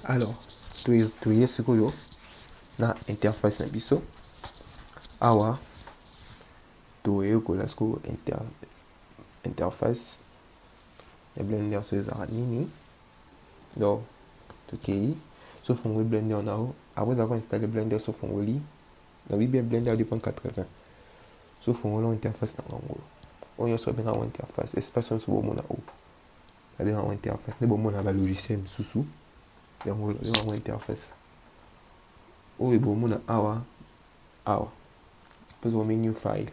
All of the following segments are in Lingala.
Alors toye sikoyo na interface na biso awa toye kola sikoyo interface ya Blender so ezala nini. Donc tokei so fongoli Blender nao après avoir installé Blender so fongoli na bien Blender 2.80 so fongoli interface na ngango oyo so benga interface espace on so bomona o benga interface ne bomona ba logiciel misusu yango benga interface oyo bomona awa pose au menu file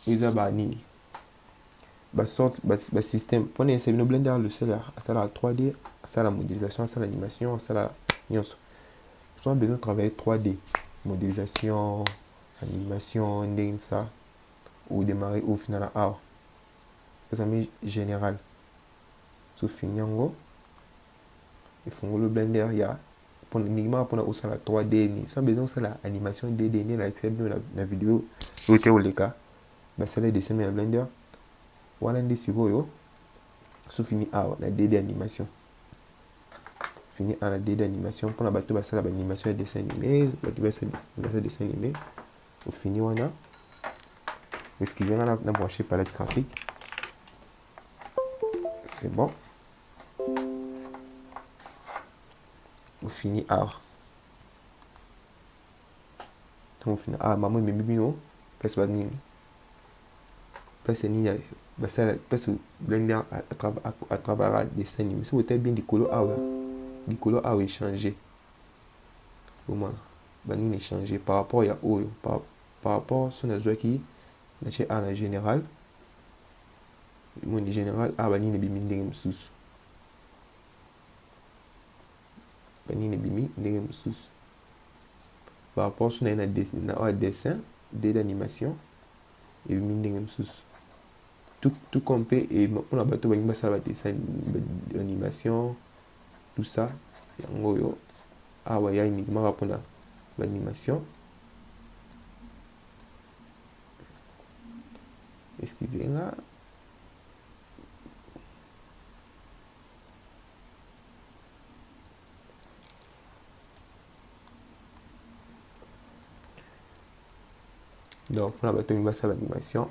eza ba nini ba sorte ba système pour essayer no Blender le seul à la 3D à la modélisation à l'animation à la nyonso so on besoin de travailler 3D modélisation animation ndenge ça ou démarrer au final awa les amis général so fini yango ifungolo Blender ya pour uniquement pour la 3D ni sans besoin de la animation 2D ni la la vidéo ok ou les cas bah c'est le dessin de Blender voilà ndi sikoyo so fini la 2D animation fini à la 2D animation pour la bateau bah ça la animation de dessin animé bateau bah ça dessin animé au fini wana est-ce qu'il vient là brancher palette graphique c'est bon au fini on finit maman mais bibino parce que ni parce que ni bah ça parce que Blender à travers dessin animé si vous êtes bien du color est changé au moins bah ni est changé par rapport à oyo par rapport sur la joie qui chez en général mon général bah ni ne bimi ndenge msusu bah ni ne bimi ndenge msusu par rapport sur na dessin d'animation et bimi ndenge msusu tout compé et on a bateau ba ça va dessin d'animation tout ça yango yo awa ya uniquement rapona l'animation excusez-moi donc on a bateau ça l'animation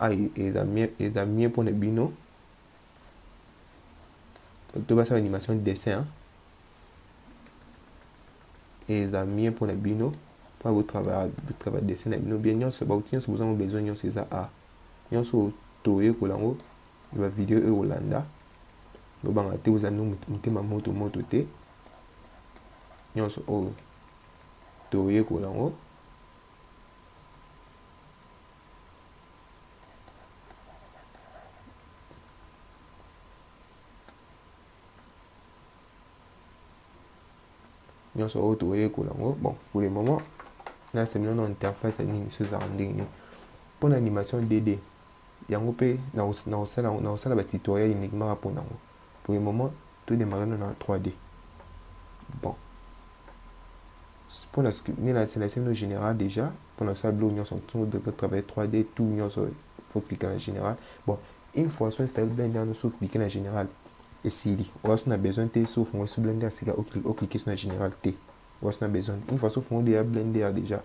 et amis pour les bino tout va ça l'animation de dessin et les amis pour les bino pour votre travail dessin les bino bien nyonso ba outil besoin nyonso c'est ça nyonso toye kolango ba vidéo e Holanda lo banga te vous anu mutema moto te nyonso o toye kolango nyonso o toye kolango bon pour le moment là c'est une interface ni sur ça ndenge pour l'animation 2D yango pe na osala ba tutoriel uniquement pour nango pour le moment tout démarrer dans 3D bon pour la sélection générale déjà pour la salle nous sommes de travailler 3D tout nous faut cliquer en général bon une fois sur installé Blender nous faut cliquer en général et si on a besoin de sauf on sur Blender c'est au cliquer sur la général T on a besoin une fois sauf on déjà Blender déjà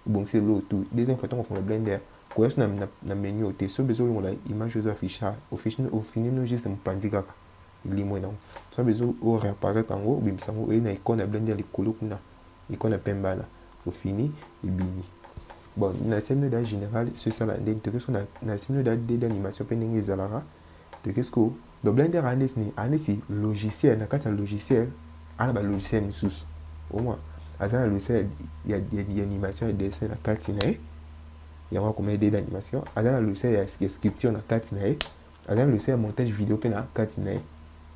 bon c'est l'autre tout deuxième fois on fait Blender quoi est-ce na menu au T so besoin on la image aux affichage au final nous juste un pandika limoi non so besoin au réapparaître en haut bim sango et na icône à Blender les colo kuna icône à pemba là au fini et bini bon na scène de général c'est ça là donc qu'est-ce qu'on a na scène d'animation pending ezalara de qu'est-ce que do Blender anesi logiciel na kata logiciel ana ba logiciel sous au moins azana logiciel il y a animation et dessin na kati na il y a comme des d'animation azana logiciel il y a scripture na kati na azana logiciel montage vidéo pe na kati na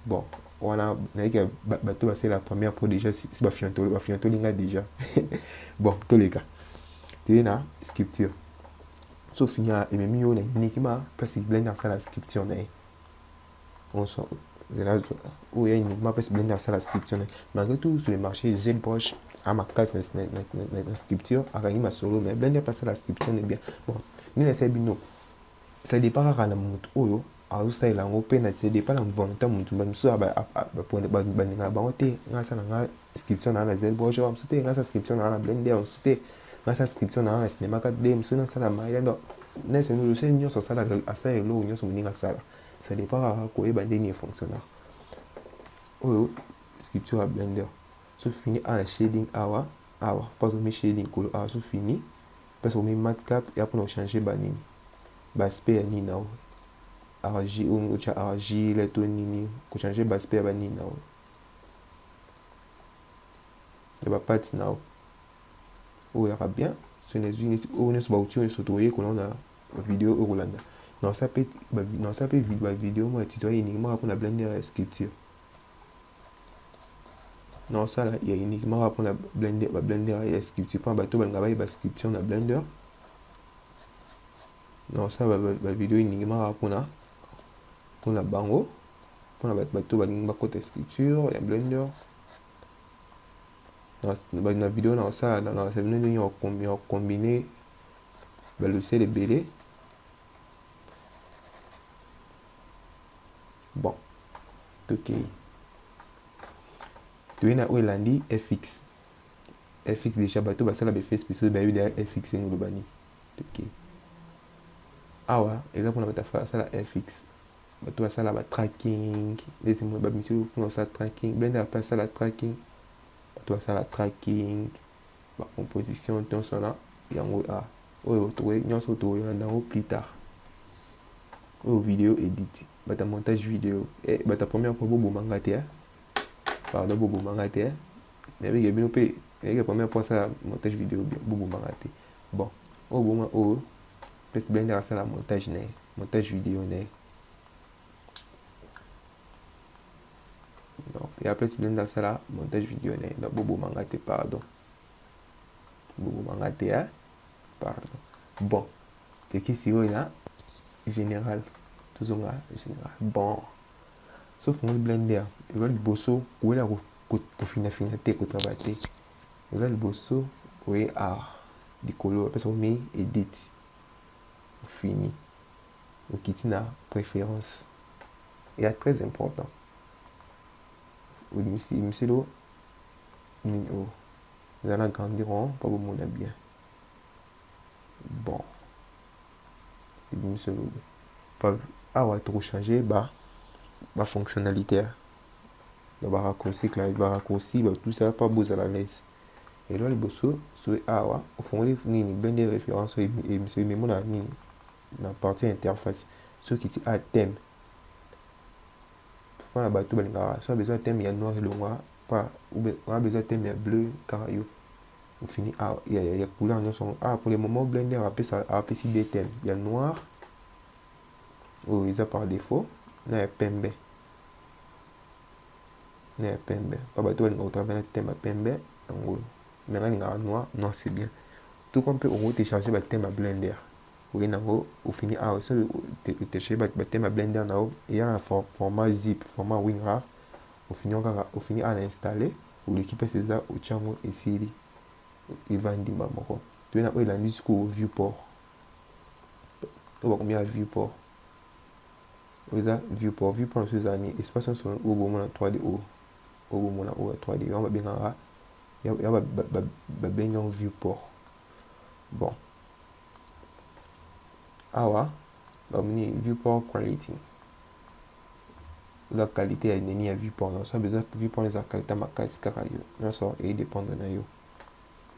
bon voilà na bato c'est la première pour déjà si ba fianto linga déjà bon tous les cas tu na scripture so finir et même yo na uniquement parce que Blender ça la scripture na on sort là où il y a uniquement parce que Blender ça la scripture malgré tout sur le marché ZBrush à ma case na scripture avec ma solo mais Blender passe la scripture est bien bon ni la c'est bino ça dépend à la monte oyo azosalela yango mpe na depa na volonté motu bamosusu bandingaka bango te ngai asala nga scription na nga na ZBrush mosusu te ngai asala scription na nga na Blender mosusu te ngai asala scription na nga na Cinema 4D mosusu nasala maya donc nese logiciel nyonso asala eloko nyonso moninga asala ça dépend kaka koyeba ndenge efonctionnaka oyo scripture ya Blender so fini na shading awa pas omi shading kolo awa so fini parce omi matcap ya mpona ochange banini baaspect ya nini nao otia argile to nini kochange baaspect ya banini nao ya bapati nao oyo yaka bien so nazwi oyo nyonso bauti nyonso toyekola na video oyo kolanda naosala mpe bavideo mo ya tutoriel uniquement mpona Blender ya sculpture naosala ya uniquement mpona Blender ya sculpture mpona bato balingaka bayeba sculpture na Blender naosala bavideo uniquement mpona bango mpona bato balingi bakota sculpture ya Blender na video naosala na ndenge ya kombine balogiciel ebele bon tokei toye na oyo elandi FX déjà bato basala baeffet spéciaux bayebi deya FX ndenge olobani tokei awa eza mpona bato asala FX bato basala batracking ndeti bamisi mpona basala tracking Blender mpe asala tracking bato basala tracking bacomposition nyonso na yango oyo nyonso toyolanda yango plus tard oyo video edit bata montage video bata première fois bobomanga te pardon bobomanga te nayebike bino mpe nayebike première fois asala montage video bobomanga te bon oyo boma oyo mpe Blender asala montage na ye montage video na ye donc ya place Blender asala montage video na ye donc bobomanga te pardon bobomanga te pardon bon teke sikoyo na général tozonga général bon sauf ngoli Blender eza liboso koyela kofinafina te kotrava te eza liboso oye likolo apesa omi edit fini okiti na préférence eza très important miselo nini oyo eza na grandiron mpa bomona bien bon miselo awa tokochange bafonctionnalité na baraccourci tout ça pa bozala l'aise elo liboso so awa ofongoli nini Blender référence emiselo ememo na nini na partie interface soki ti thème mpona bato balingaka so besoin thème ya noir elongwa on besoin thème ya bleu kaka yo ofini ya couleur nyonso pour le moment Blender apesi deux thèmes ya noir oyo eza par défaut na ya pembe pa bato balingaka kotravaille na thème ya pembe yango me nalingaka noir c'est bien tout comme mpe okotécharge bathème ya Blender oye nango ofini awa so técharge bathème ya Blender nao eya na format zip format WinRAR ofini na installer oleki mpesi eza otiango esili eva ndimba moko toye na oyo elandi sikoyo viewport oyo bakomi ya viewport oyo eza viewport naso eza ni espace nyonso oyo bomona 3D oyo bomona oyo ya 3D yango babengaka ya babengango viewport bon awa bamoni viewport quality eza qualité ya nini ya viewport na so besoin viewport eza qualité makasi kaka yo nyonso edépendre na yo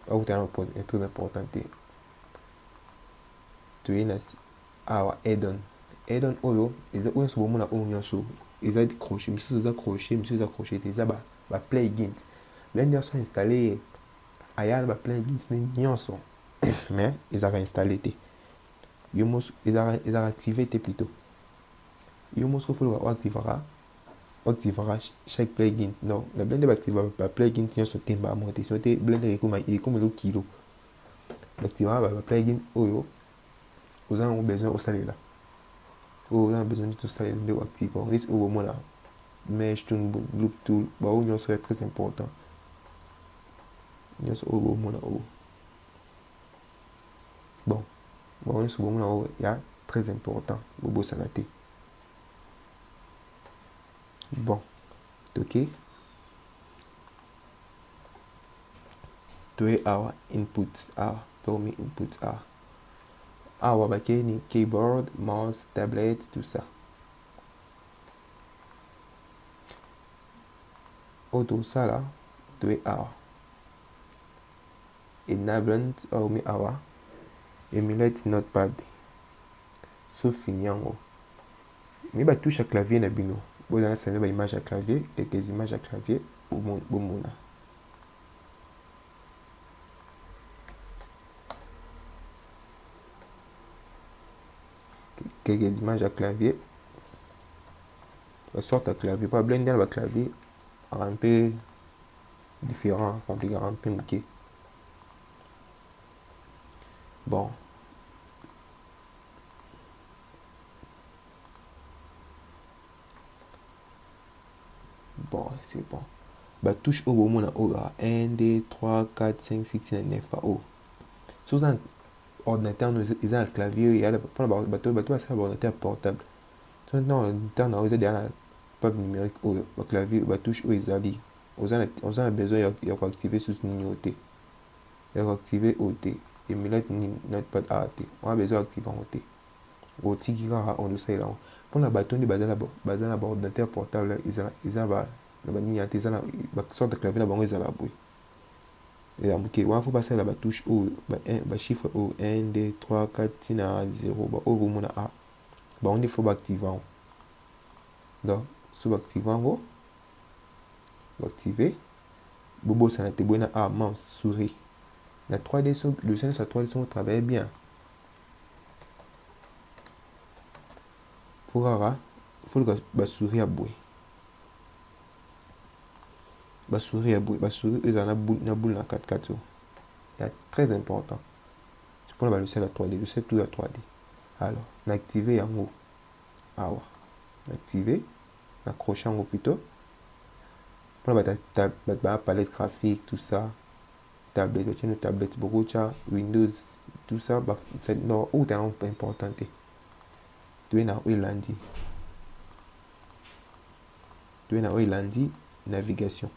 akutana est très important te toye na awa add-on oyo eza oyo nyonso bomona oyo nyonso eza crochet misusu eza crochet te eza baplugins Blender so installé aya na baplugins nyonso mais ezaka installé te yo mosu ezaka activé te plutôt yo mosu ofoloka oactivera chaque plugin non na Blender baactivera baplugin nyonso te mbamo te so te Blender ekomela kilo baactivera baplugin oyo oza nango besoin osalela oyo oza na besoin neti osalela nde oactive neti oyo bomona mesh tool loop tool baoyo nyonso ya très important nyonso oyo bomona oyo bon baoyo nyonso bomona oyo ya très important bobosana te bon toke toe awa inputs awa permis inputs awa bake ni keyboard, mouse, tablette, tout ça. Auto ça là toe awa enabled mi awa emulate notepad so fini yango mi batouche à clavier na bino bozala sene baimage à clavier quelques images à clavier bomona quelques images à clavier la sorte à clavier pas blender le clavier un peu différent compliqué un peu moqué bon c'est bon bah touche au moment là 1 2 3 4 5 6 7 9 pas haut sous un ordinateur ils ont un clavier il y a pas bateau c'est un ordinateur portable maintenant ordinateur na oza derrière la page numérique oyo ba clavier ba touche oyo ezali oza na besoin ya koactiver sous nini te ya koactiver oyo te emulate notepad awa te on a besoin activer yango te otiki kaka ondosalela yango mpona bato nde baza na baordinateur portable eza na banini ya te eza na basorte clavier na bango ezala boye eza moke wana fo basalela batouche oyo bachiffre oyo 1 2 3 4 ntina 0 baoyo bomona a bango nde fo baactive yango donc so baactive yango baactive bobosana te boye na a mouse souris la 3D le scène sur 3D sont travaille bien faut le souris à bout souris na boule na 4 c'est très important c'est pour le ciel à 3D le ciel tout à 3D alors l'activer en haut l'activer l'accrocher en haut plutôt pour la palette graphique tout ça tablette une tablette beaucoup Windows tout ça c'est non ou t'es important tu es na lundi navigation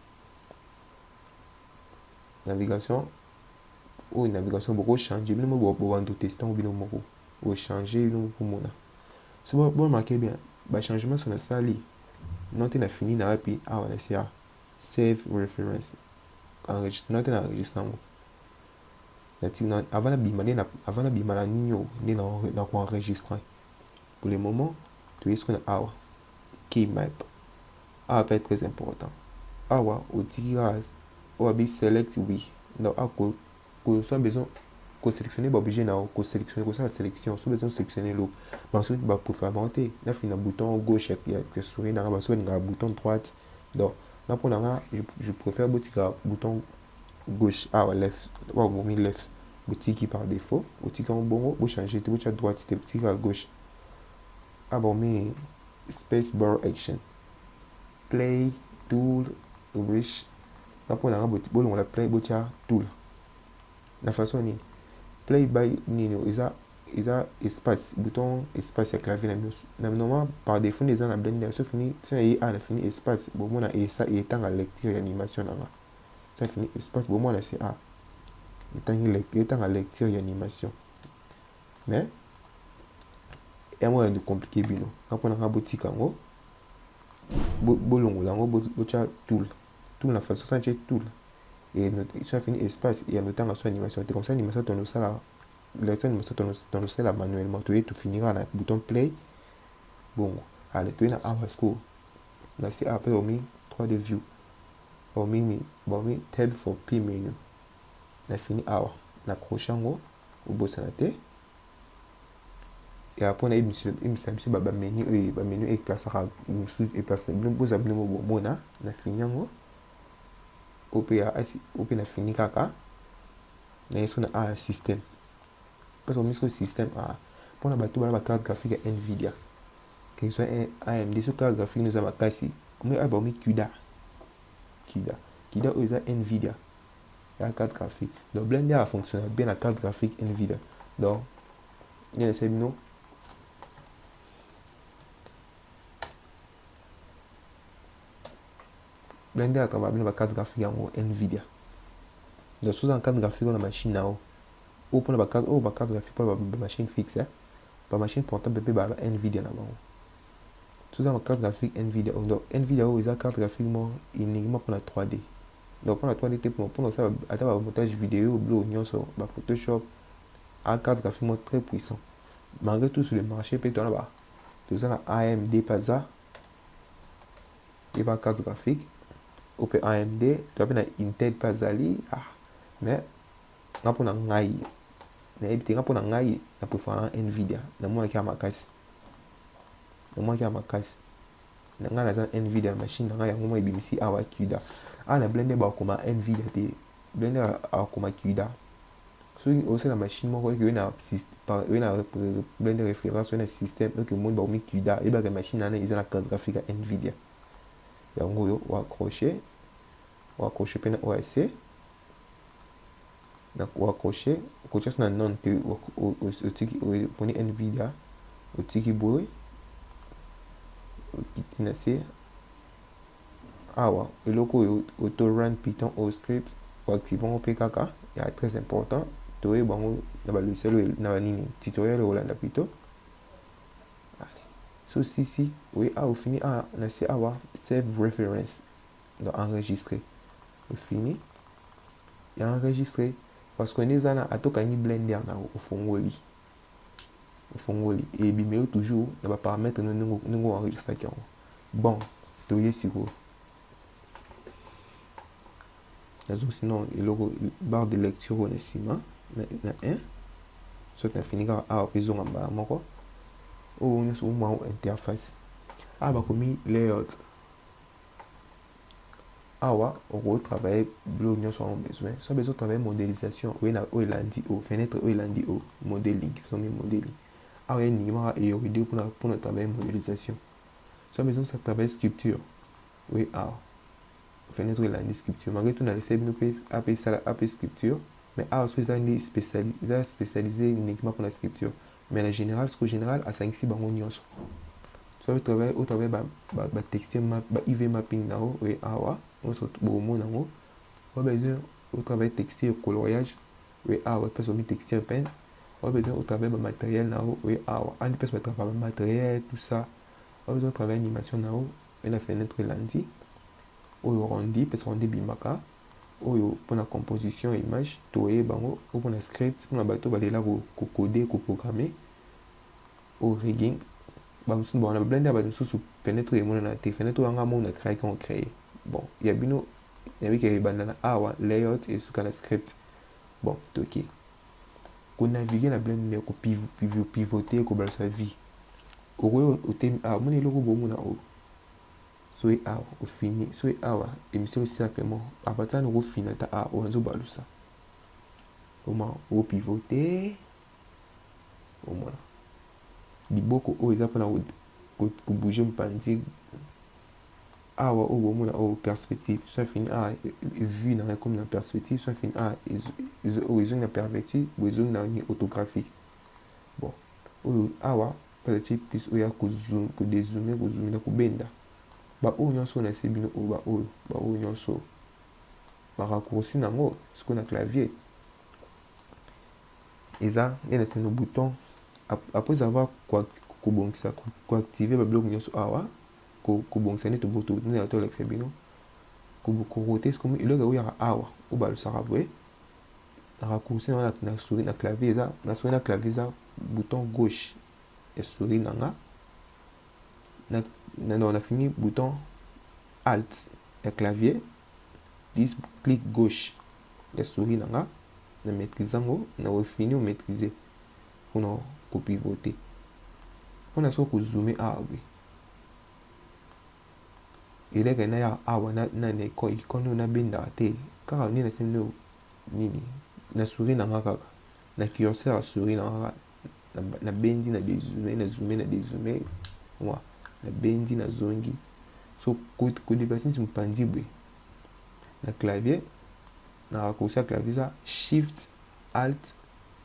ou navigation beaucoup changer bien moi bon tester ou bien moko ou changer nous pour mona c'est bon remarquez bien bah changement sur la salle non tu na fini na puis on essaie save reference enregistrer non enregistrement avant la bimana nino ni na enregistrer pour le moment tu es ce qu'on a key map peut être très important au tirage ou abi select oui donc que soit besoin que sélectionner pas obligé na que sélectionner ça la sélection soit besoin sélectionner l'eau mais ensuite bah pour faire monter là fin un bouton gauche il y a que souris na ba soit un bouton droite donc là pour là je préfère bouton gauche left left boutique qui par défaut boutique en bon vous changer tu à droite c'était boutique à gauche mais space bar action play tool wish là pour la boutique on la play boutique tool la façon ni play by nino isa espace bouton espace ya clavier na normalement par défaut les gens la blender sauf fini si on a fini espace bon on a et ça et tant à lecture animation là ça fini espace bon moi c'est étant à lecture et animation mais et moi de compliqué bino quand on a boutique en haut bolongo lango bocha tool la façon ça c'est tool et ça fini espace et en temps à son animation comme ça animation ton ça là la scène ton ça là manuellement tu finiras avec bouton play bon allez tu na avasco là c'est après on met 3D view on met tab for p menu na fini na crochango au bosanate et après on a une menu et place à et place nous abonner mona na fini yango op na fini kaka na yeso na système parce qu'on met sur le système pour la bateau la carte graphique Nvidia que soit AMD sur carte graphique nous avons cassé mais CUDA est Nvidia la carte graphique donc Blender a fonctionné bien la carte graphique Nvidia donc il y a des non. Blender à travers la carte graphique en NVIDIA. Donc, sous la carte graphique, on a machine là-haut. Ou pour la carte graphique, pour la machine fixe, la machine portable, NVIDIA là-bas. Sous la carte graphique NVIDIA. Donc, NVIDIA, c'est la carte graphique uniquement pour la 3D. Donc, pour la 3D, pour ça, à travers le montage vidéo, sur Photoshop, une carte graphique très puissant. Malgré tout, sur le marché, peut-être là-bas. Tout ça, AMD, pas ça. Il y a une carte graphique. Ou peut AMD, tu as Intel, pas ça. Mais, on a pour un ngai. Mais, il y a pour un ngai, on peut faire un NVIDIA. On a moins qu'à ma casse. On a moins qu'à ma casse. On a une NVIDIA machine. On a moins BMC à Wakida. On a blender comme un NVIDIA. Blender comme un Wakida. Aussi la machine il y a blender référence un système que le monde va mettre Kuda et la machine ils ont la carte graphique à Nvidia et en gros on va accrocher pendant OSC donc on va accrocher sur un nom que au tiki pour Nvidia au tiki boy au qui c'est et le auto run Python au script ou activons PKK il est très important. Tutoriel bango na logiciel na nini tutoriel Hollanda plutôt. So si oui au fini na c'est save reference donc enregistrer au fini il a enregistré parce qu'on est à tout quand blender na au fongoli et bimeo toujours na ba paramètre nous enregistrer bon tu y est sinon il y barre de lecture on est ciment na 1 soit na fini à besoin en bas moko ou on sur moi interface comme layout on va travailler blog nous avons besoin de travailler modélisation fenêtre modeling modeling et vidéo pour notre travail modélisation soit besoin de travailler sculpture fenêtre sculpture malgré tout on a laissé nous appeler ça sculpture mais aussi ils spécialisé uniquement pour la sculpture mais en général ce que général à 5-6 bango nyonso soit au travail textile UV mapping na on se bon nango on besoin au travail textile coloriage parce que textile peine on besoin au travail matériel na on peut se mettre matériel tout ça on besoin travail animation na et la fenêtre lundi au rendu parce qu'on bimaka pour la composition image toye bango pour la script pour la bateau balela ko coder ko programmer au rigging bon on a blender sous fenêtre et mon na fenêtre anga mon créé qu'on créé bon il y a bino il y a que bandana layout et sous la script bon OK qu'on naviguer la blender ko pivoter ko bal sa vie au thème mon le robot mon na soit au fini soit émission aussi simplement à partir de fini ta on zo balusa comment au pivoter au moins liboko o eza pona ko bouger mpanzi au moment au perspective soit fini vue na comme na perspective soit fini ils ont une perspective ils ont une autographique bon peut-être plus o ya ko zoom ko dézoomer ko zoomer ko benda oyo nyonso na esi bino oyo nyonso raccourci nango sikoyo na clavier eza nde na no bouton après avoir kobongisa koactive babiloko nyonso awa kobongisa nde toboto nde na tolakisa bino korote sikomi eloko oyaka awa oyo balusaka boye na raccourci nango na souris na clavier eza na souris na clavier eza bouton gauche ya souris nanga on a fini bouton Alt et clavier 10 clic gauche la souris nanga na maîtriser na fini maîtriser pour pivoter on a so ko zoomer et là quand ya na icône na benda te car ni na sino nini na souris nanga kaka na curseur souris nanga na bendi na dézoomer na bendi na zongi so ko déplacer sur mpandi boye na clavier na raccourci à clavier ça shift alt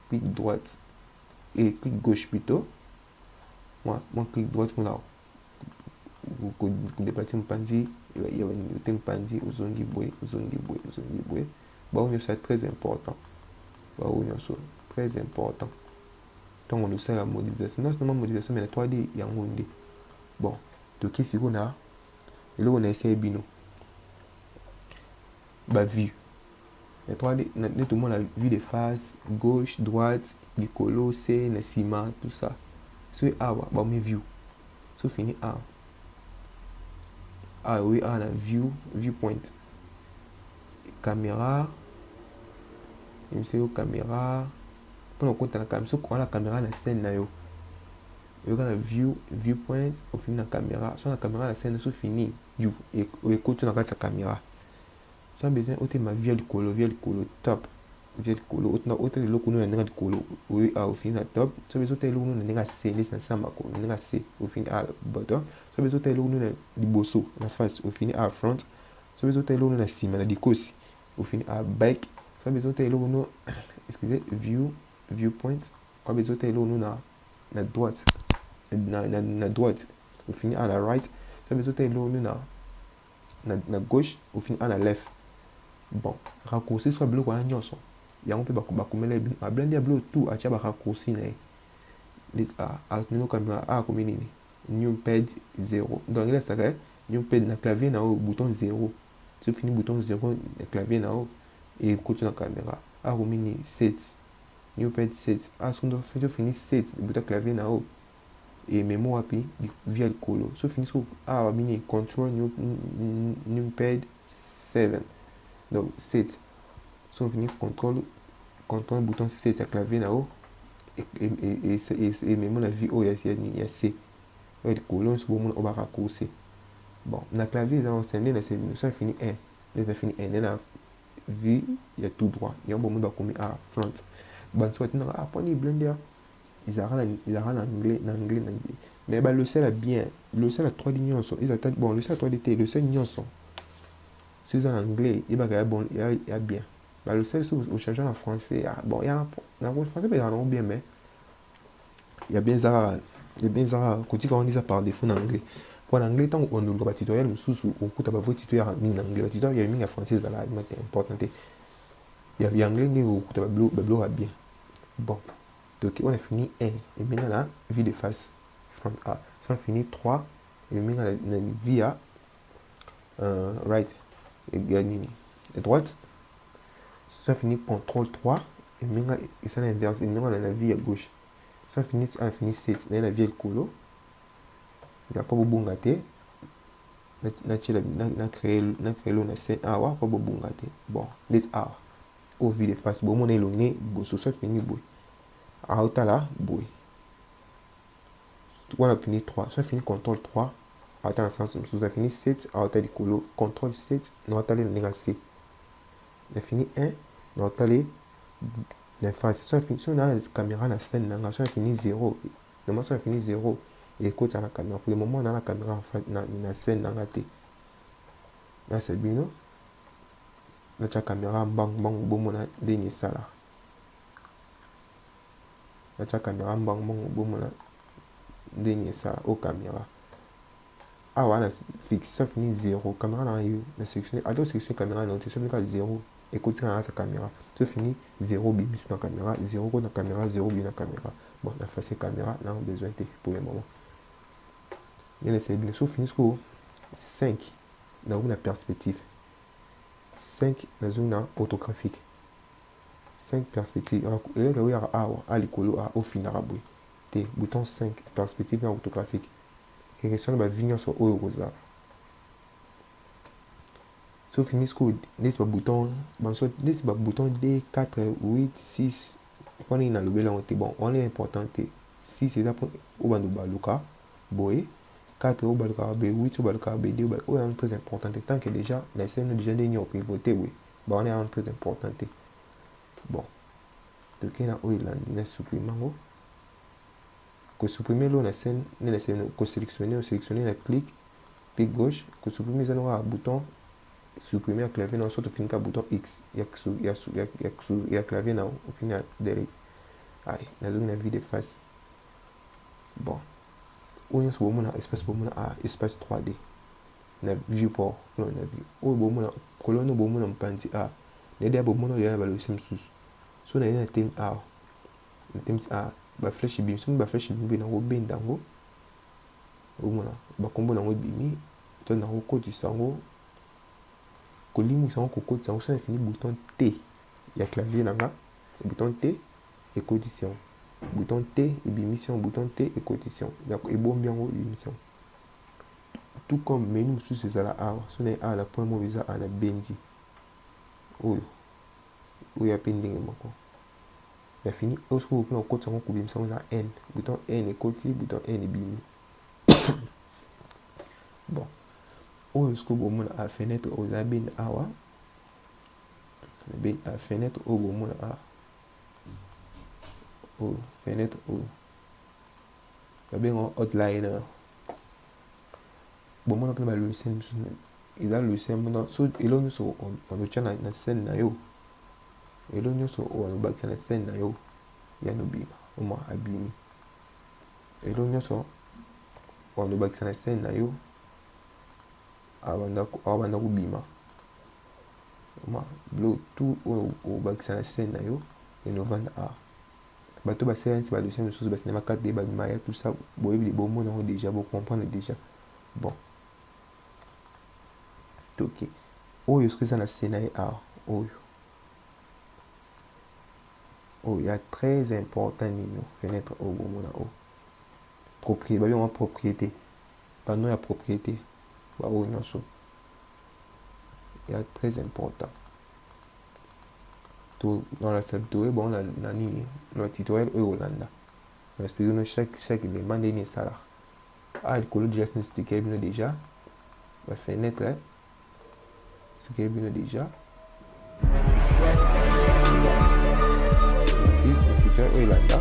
clic droite et clic gauche plutôt moi clic droite pour déplacer mpanzi ya te mpanzi ozongi boye. Bao nyonso très important. Bao nyonso très important. Donc on usa la modélisation. Non seulement modélisation mais la 3D yango nde. Bon, toki siko na eloko na essayer bino. Ba vue. La 3D tout le monde la vue de face, gauche, droite, likolo, c'est na ciment, tout ça. So awa ba me view. So fini a. Ah oui, a la viewpoint. Caméra. Il me sait caméra. Pour compte la caméra, so la caméra la scène na yo. Yo la viewpoint au fini la caméra. So la caméra la scène so fini. You écoute na sa caméra. So besoin autre ma via likolo top. Via likolo autre loko no na likolo. Oui a au fini la top. So besoin autre loko no na C na samba ko na C au fini a bottom. So besoin autre loko no na liboso na face au fini a front. So besoin autre loko no na cima na dikosi au fini a back. So besoin autre loko no excusez viewpoint. So besoin autre loko no na droite. Na droite au fini à la right. So besoin autre loko no na gauche au fini à la left. Bon, raccourci soit bleu quoi nyonso. Ya on peut bakumela a blender bleu tout a tia ba raccourci na les a no caméra a comme nini new pad 0 donc là ça fait new pad na clavier na bouton 0 tu finis bouton 0 na clavier na et continue la caméra a comme nini 7 new pad 7 a son do fini 7 bouton clavier na et mémoire puis via le colo so fini so a mini control new pad 7 donc 7 so fini contrôle bouton 7 à clavier na et même la vie il y a C le colon sur mon on va raccourcir bon na clavier ça on s'est dit ça fini 1 ça fini 1 na vie il y a tout droit il y a un moment comme à front bon soit non apprendre blender ils arrêtent en anglais mais bah le seul est bien le seul a 3 lignes ils attendent bon le seul a 3D le seul lignes sont c'est en anglais il va bon il y a bien bah le seul au changeant en français bon il y a en français mais il y a bien mais il y a bien ça quand on dit ça par défaut en anglais pour l'anglais tant on nous le tutoriel sous on coûte pas votre tutoriel en anglais tutoriel il y a une française là c'est important il y a anglais ni au coûte pas bleu bien bon donc on a fini 1 et maintenant la vue de face front A on a fini 3 et maintenant la vue à right et droite ça finit contrôle 3 et maintenant ça l'inverse et maintenant la vue à gauche ça finit 7 la vue colo il n'y a pas beaucoup gâté na créé l'eau na scène ah ouais pas beaucoup gâté bon les A au vue de face bon mon élongé bosso ça finit boy à hauteur là boy on a fini 3 ça finit contrôle 3 à hauteur dans le sens ça finit 7 à hauteur du colo contrôle 7 na hauteur les C on a fini 1 na hauteur la face ça finit sur la caméra la scène là ça finit 0 normalement ça finit 0 et côté à la caméra pour le moment on a la caméra en fait na scène dans la tête là c'est bien non la caméra bang bon na dernier ça là la caméra bang bon na dernier ça au caméra ah voilà fixe ça finit 0 caméra là la section à d'autres section caméra là tu sais même pas 0 écoute ça sa caméra ça finit 0 bim sur la caméra 0 dans la caméra 0 bim la caméra bon la face caméra là on a besoin de pour le moment il y a bien sauf fini jusqu'au 5 dans la perspective 5 dans une photographique 5 perspectives et là il y a à l'écolo au final T bouton 5 perspective photographique et question va venir sur au rosa sauf fini jusqu'au n'est-ce pas bouton bon soit n'est-ce pas bouton D 4 8 6 on est dans le bel bon on est important 6 c'est là pour au bandu baluka boy 4 au baluka B 8 au baluka B 2 au est très important tant que déjà la scène déjà des nions pour voter oui bon on est très important bon donc il y a il a supprimé que supprimer la scène que sélectionner la clic gauche que supprimer ça aura un bouton supprimer le clavier dans sorte finir bouton X il y a clavier là au final delete allez la zone la vie de face bon oyo nyonso bomona espace bomona espace 3D na viewport na vue oyo bomona kolona bomona mopanzi ndenge ya bomona oyo na balogiciel mosusu so na ye na teme na teme baflèche ebimi soki baflèche ebimi nango obenda yango omona bakombo nango ebimi to nango kokotisa yango kolimwisa yango kokotisa yango so na fini bouton T ya clavier nanga bouton T ekotisi yango bouton T ebimisi yango bouton T ekotisi yango ebombi yango ebimisi yango tout comme menu mosusu ezala awa so na ye na point moko eza na bendi oyo ape ndenge moko ya fini oyo soki okona kokotisa yango kobimisa yango na N bouton N ekoti bouton N ebimi bon oyo soki bomona fenêtre oyo eza bende awa fenêtre oyo bomona oyo fenêtre oyo babenga outliner bomona mpena balogiciel mosusu eza logiciel mpona so elo nyonso onotya na scène na yo elo nyonso onobakisa na scène na yo ya nobima oma abimi elo nyonso onobakisa na scène na yo abanda kobima oma bilo tout oyo obakisa na scène na yo enovanda bato basala nti balogiciel mosusu basinema 4D babima ya tout ça boyebi bomona yango déjà bocomprendre déjà bon ok oyo soki eza na se na ye oyo ya très important nino fenêtre oyo bomona oyo propriété babenga propriété pano ya propriété baoyo nyonso ya très important to dans la tutoriel bon na nini na tutoriel oyo olanda na expliquer no chaque élément ndeni esalaka likolo déjà expliquer bino déjà ba fenêtre expliquer bino déjà merci tutoriel oyo elanda